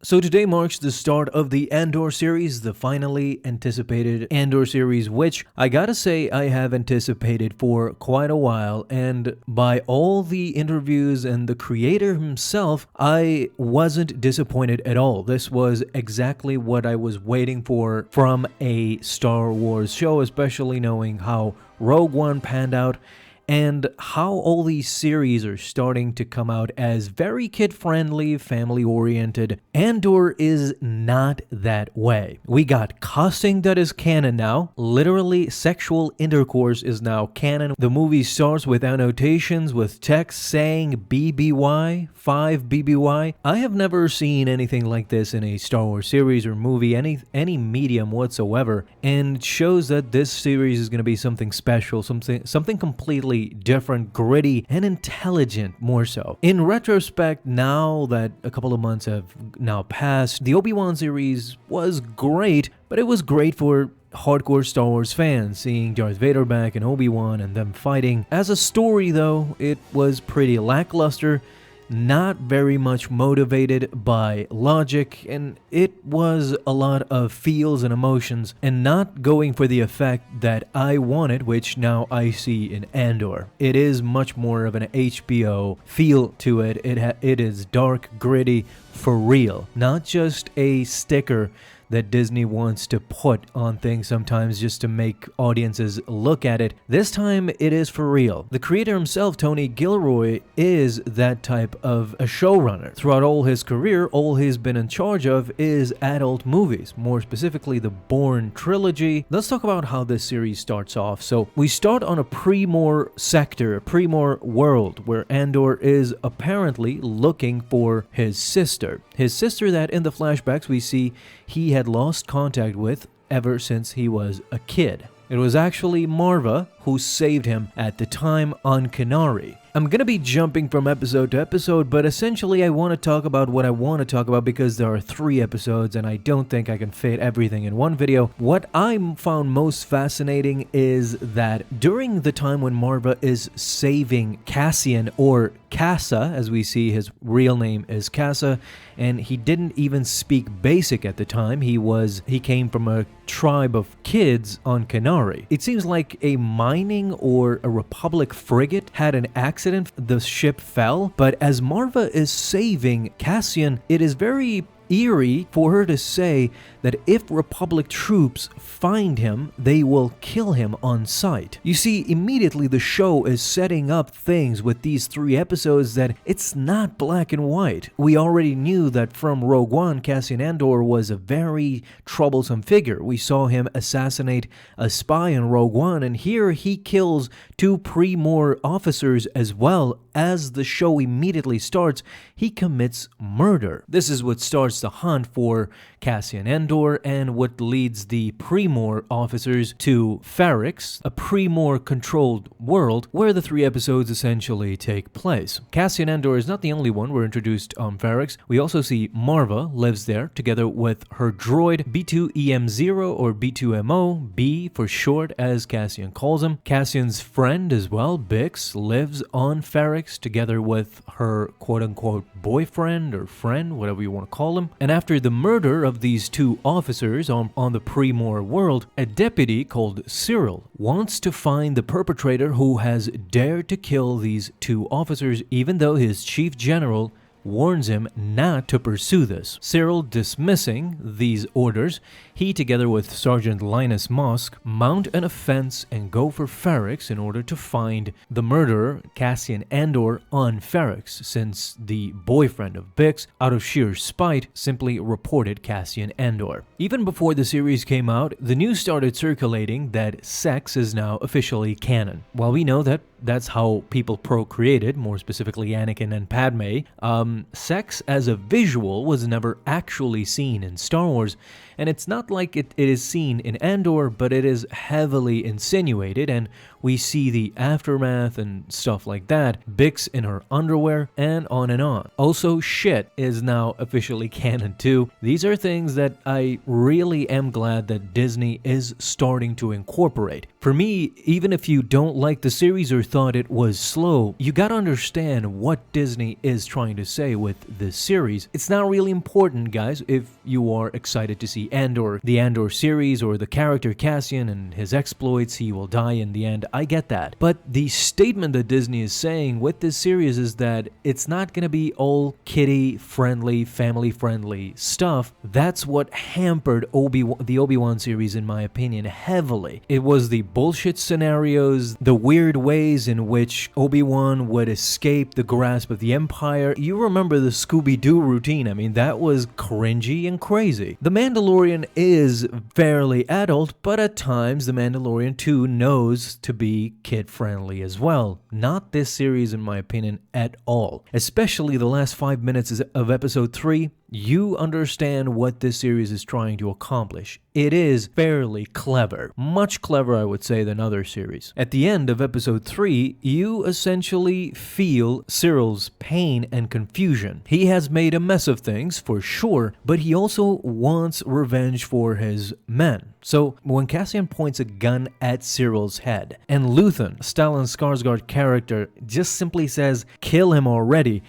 So today marks the start of the Andor series, the finally anticipated Andor series, which I gotta say I have anticipated for quite a while, and by all the interviews and the creator himself, I wasn't disappointed at all. This was exactly what I was waiting for from a Star Wars show, especially knowing how Rogue One panned out and how all these series are starting to come out as very kid-friendly, family-oriented. Andor is not that way. We got cussing that is canon now. Literally, sexual intercourse is now canon. The movie starts with annotations with text saying BBY, 5 BBY. I have never seen anything like this in a Star Wars series or movie, any medium whatsoever, and it shows that this series is going to be something special, something completely different, gritty, and intelligent more so. In retrospect, now that a couple of months have now passed, the Obi-Wan series was great, but it was great for hardcore Star Wars fans, seeing Darth Vader back and Obi-Wan and them fighting. As a story though, it was pretty lackluster, not very much motivated by logic, and it was a lot of feels and emotions and not going for the effect that I wanted, which now I see in Andor. It is much more of an HBO feel to it. It is dark, gritty, for real, not just a sticker that Disney wants to put on things sometimes just to make audiences look at it. This time, it is for real. The creator himself, Tony Gilroy, is that type of a showrunner. Throughout all his career, all he's been in charge of is adult movies, more specifically the Bourne trilogy. Let's talk about how this series starts off. So we start on a Pre-Mor sector, a Pre-Mor world, where Andor is apparently looking for his sister. His sister that in the flashbacks we see he had lost contact with ever since he was a kid. It was actually Marva who saved him at the time on Kenari. I'm gonna be jumping from episode to episode, but essentially I want to talk about what I want to talk about because there are 3 episodes and I don't think I can fit everything in one video. What I found most fascinating is that during the time when Marva is saving Cassian, or Casa, as we see his real name is Casa, and he didn't even speak basic at the time. He came from a tribe of kids on Kenari. It seems like a mining or a Republic frigate had an accident. The ship fell, but as Marva is saving Cassian, it is very eerie for her to say that if Republic troops find him, they will kill him on sight. You see, immediately the show is setting up things with these 3 episodes that it's not black and white. We already knew that from Rogue One, Cassian Andor was a very troublesome figure. We saw him assassinate a spy in Rogue One, and here he kills 2 Pre-Mor officers as well. As the show immediately starts, he commits murder. This is what starts the hunt for Cassian Andor and what leads the Pre-Mor officers to Ferrix, a Pre-Mor-controlled world where the 3 episodes essentially take place. Cassian Andor is not the only one we're introduced on Ferrix. We also see Marva lives there together with her droid B2EM0 or B2MO, B for short as Cassian calls him. Cassian's friend as well, Bix, lives on Ferrix together with her quote-unquote boyfriend or friend, whatever you want to call him. And after the murder of these 2 officers on the Pre-Mor world, a deputy called Cyril wants to find the perpetrator who has dared to kill these 2 officers, even though his chief general warns him not to pursue this. Cyril dismissing these orders, he together with Sergeant Linus Mosk mount an offense and go for Ferrix in order to find the murderer Cassian Andor on Ferrix, since the boyfriend of Bix, out of sheer spite, simply reported Cassian Andor. Even before the series came out, the news started circulating that sex is now officially canon. While we know that that's how people procreated, more specifically Anakin and Padme, sex as a visual was never actually seen in Star Wars, and it's not like it is seen in Andor, but it is heavily insinuated, and we see the aftermath and stuff like that, Bix in her underwear, and on and on. Also, shit is now officially canon too. These are things that I really am glad that Disney is starting to incorporate. For me, even if you don't like the series or thought it was slow, you gotta understand what Disney is trying to say with this series. It's not really important, guys, if you are excited to see Andor, the Andor series, or the character Cassian and his exploits, he will die in the end. I get that. But the statement that Disney is saying with this series is that it's not gonna be all kiddie-friendly, family-friendly stuff. That's what hampered the Obi-Wan series, in my opinion, heavily. It was the bullshit scenarios, the weird ways in which Obi-Wan would escape the grasp of the Empire. You remember the Scooby-Doo routine. I mean, that was cringy and crazy. The Mandalorian is fairly adult, but at times the Mandalorian too knows to be kid-friendly as well. Not this series, in my opinion, at all. Especially the last 5 minutes of episode 3. You understand what this series is trying to accomplish. It is fairly clever. Much clever, I would say, than other series. At the end of episode 3, you essentially feel Cyril's pain and confusion. He has made a mess of things, for sure, but he also wants revenge for his men. So, when Cassian points a gun at Cyril's head, and Luthen, Stellan Skarsgård's character, just simply says, "Kill him already,"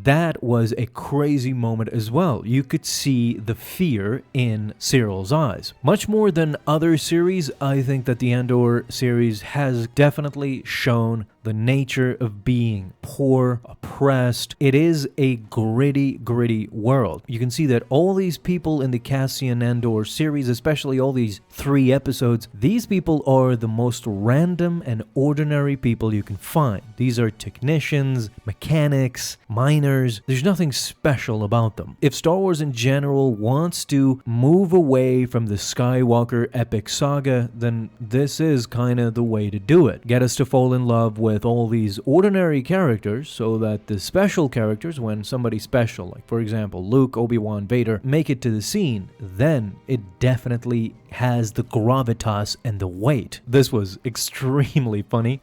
that was a crazy moment as well. You could see the fear in Cyril's eyes. Much more than other series, I think that the Andor series has definitely shown the nature of being poor, oppressed. It is a gritty world. You can see that all these people in the Cassian Andor series, especially all these 3 episodes, these people are the most random and ordinary people you can find. These are technicians, mechanics, miners. There's nothing special about them. If Star Wars in general wants to move away from the Skywalker epic saga, then this is kind of the way to do it. Get us to fall in love with all these ordinary characters so that the special characters, when somebody special, like for example Luke, Obi-Wan, Vader, make it to the scene, then it definitely has the gravitas and the weight. This was extremely funny.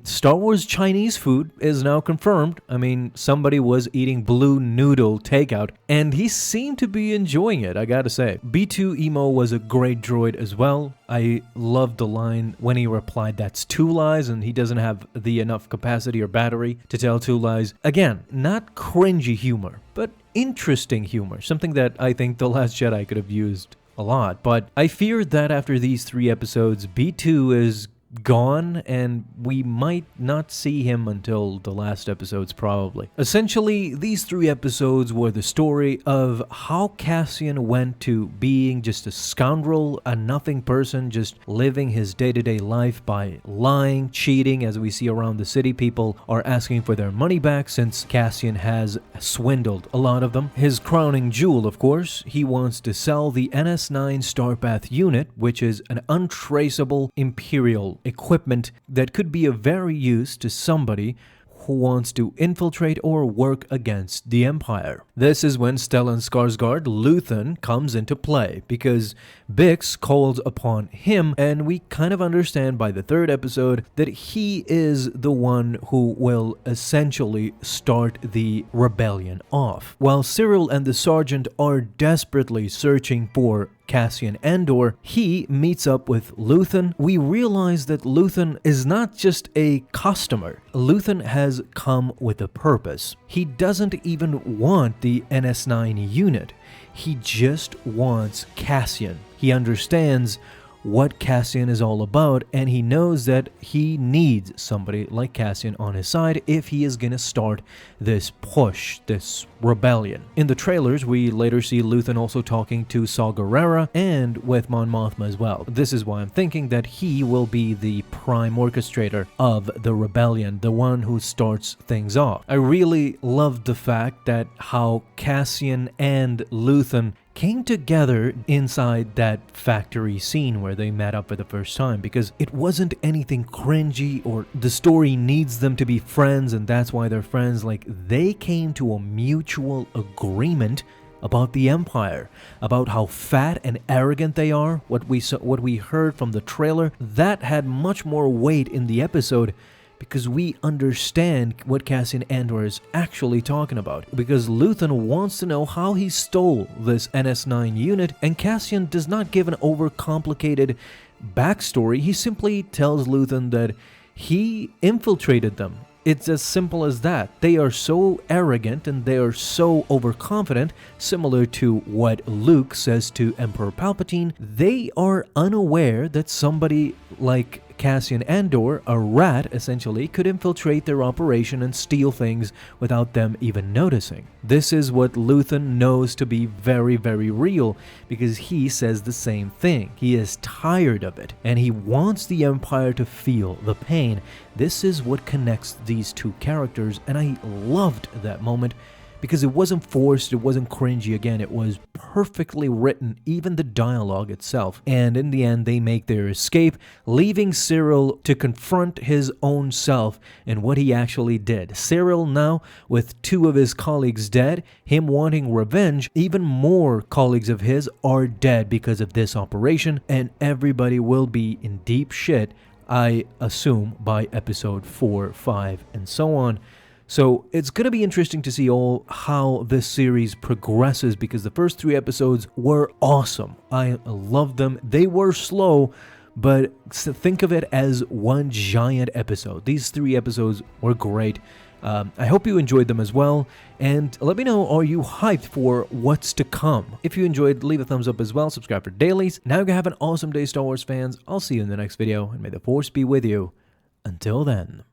Star Wars Chinese food is now confirmed. I mean, somebody was eating blue noodle takeout, and he seemed to be enjoying it, I gotta say. B2 Emo was a great droid as well. I loved the line when he replied, "That's 2 lies," and he doesn't have the enough capacity or battery to tell 2 lies. Again, not cringy humor, but interesting humor. Something that I think The Last Jedi could have used a lot. But I fear that after these 3 episodes, B2 is gone, and we might not see him until the last episodes probably. Essentially, these 3 episodes were the story of how Cassian went to being just a scoundrel, a nothing person, just living his day-to-day life by lying, cheating, as we see around the city. People are asking for their money back since Cassian has swindled a lot of them. His crowning jewel, of course, he wants to sell the NS9 Starpath unit, which is an untraceable Imperial equipment that could be of very use to somebody who wants to infiltrate or work against the Empire. This is when Stellan Skarsgård, Luthen, comes into play, because Bix calls upon him, and we kind of understand by the 3rd episode that he is the one who will essentially start the rebellion off. While Cyril and the Sergeant are desperately searching for Cassian Andor, he meets up with Luthen. We realize that Luthen is not just a customer. Luthen has come with a purpose. He doesn't even want the NS9 unit. He just wants Cassian. He understands what Cassian is all about, and he knows that he needs somebody like Cassian on his side if he is gonna start this push, this rebellion. In the trailers, we later see Luthen also talking to Saw Gerrera and with Mon Mothma as well. This is why I'm thinking that he will be the prime orchestrator of the rebellion, the one who starts things off. I really loved the fact that how Cassian and Luthen came together inside that factory scene where they met up for the first time, because it wasn't anything cringy or the story needs them to be friends and that's why they're friends. Like, they came to a mutual agreement about the Empire, about how fat and arrogant they are. What we heard from the trailer, that had much more weight in the episode, because we understand what Cassian Andor is actually talking about. Because Luthen wants to know how he stole this NS9 unit, and Cassian does not give an overcomplicated backstory. He simply tells Luthen that he infiltrated them. It's as simple as that. They are so arrogant and they are so overconfident, similar to what Luke says to Emperor Palpatine. They are unaware that somebody like Cassian Andor, a rat essentially, could infiltrate their operation and steal things without them even noticing. This is what Luthen knows to be very, very real, because he says the same thing. He is tired of it, and he wants the Empire to feel the pain. This is what connects these two characters, and I loved that moment, because it wasn't forced, it wasn't cringy. Again, it was perfectly written, even the dialogue itself. And in the end, they make their escape, leaving Cyril to confront his own self and what he actually did. Cyril now, with two of his colleagues dead, him wanting revenge, even more colleagues of his are dead because of this operation, and everybody will be in deep shit, I assume, by episode 4, 5, and so on. So it's going to be interesting to see how this series progresses, because the first 3 episodes were awesome. I loved them. They were slow, but think of it as one giant episode. These 3 episodes were great. I hope you enjoyed them as well, and let me know, are you hyped for what's to come? If you enjoyed, leave a thumbs up as well, subscribe for dailies. Now you have an awesome day, Star Wars fans. I'll see you in the next video, and may the Force be with you. Until then.